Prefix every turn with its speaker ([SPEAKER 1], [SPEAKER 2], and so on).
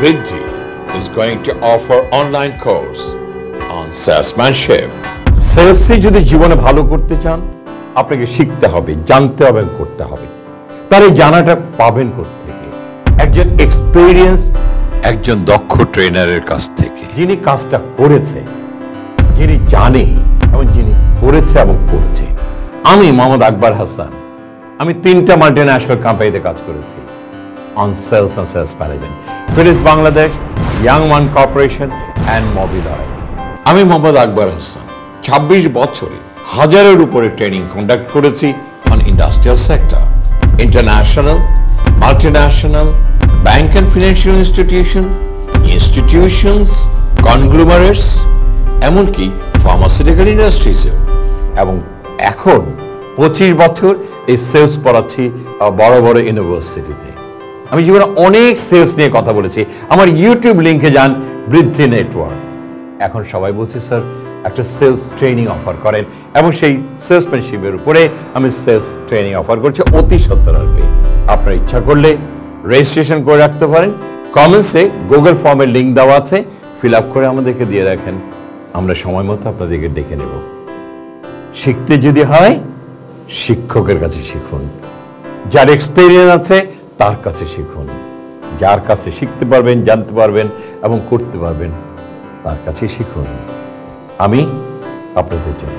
[SPEAKER 1] Riddhi is going to offer online course on salesmanship.
[SPEAKER 2] সেলসে যদি জীবনে ভালো করতে চান আপনাকে শিখতে হবে, জানতে হবে, করতে হবে। তার এই জানাটা পাবেন কোত্থেকে? একজন এক্সপেরিয়েন্স,
[SPEAKER 1] একজন দক্ষ ট্রেনারের কাছ থেকে,
[SPEAKER 2] যিনি কাজটা করেছে, যিনি জানে এবং যিনি করেছে এবং করছে। আমি মোহাম্মদ আকবর হাসান, আমি 3টা মাল্টিন্যাশনাল কোম্পানিতে কাজ করেছি on sales and sales management, Finnish Bangladesh, ইয়াং মান কর্পোরেশন অ্যান্ড মোবিলার।
[SPEAKER 1] আমি মোহাম্মদ আকবর হাসান 26 বছরে হাজারের উপরে ট্রেনিং কন্ডাক্ট করেছি on industrial sector, international, multinational, bank and financial institutions, conglomerates, এমনকি ফার্মাসিউটিক্যাল ইন্ডাস্ট্রিজেও।
[SPEAKER 2] এবং এখন 25 বছর এই সেলস পড়াচ্ছি বড় বড় ইউনিভার্সিটিতে। আমি জীবনে অনেক সেলস নিয়ে কথা বলেছি। আমার ইউটিউব লিঙ্কে যান, বৃদ্ধি নেটওয়ার্ক। এখন সবাই বলছে স্যার একটা সেলস ট্রেনিং অফার করেন, এবং সেই সেলসম্যানশিপের উপরে আমি সেলস ট্রেনিং অফার করছি অতি সত্তর আসবে। আপনার ইচ্ছা করলে রেজিস্ট্রেশন করে রাখতে পারেন। কমেন্টসে গুগল ফর্মের লিঙ্ক দেওয়া আছে, ফিল আপ করে আমাদেরকে দিয়ে রাখেন, আমরা সময় মতো আপনাদেরকে ডেকে নেব। শিখতে যদি হয় শিক্ষকের কাছে শিখুন, যার এক্সপেরিয়েন্স আছে তার কাছে শিখুন। যার কাছে শিখতে পারবেন, জানতে পারবেন এবং করতে পারবেন, তার কাছে শিখুন। আমি আপনাদের জন্য।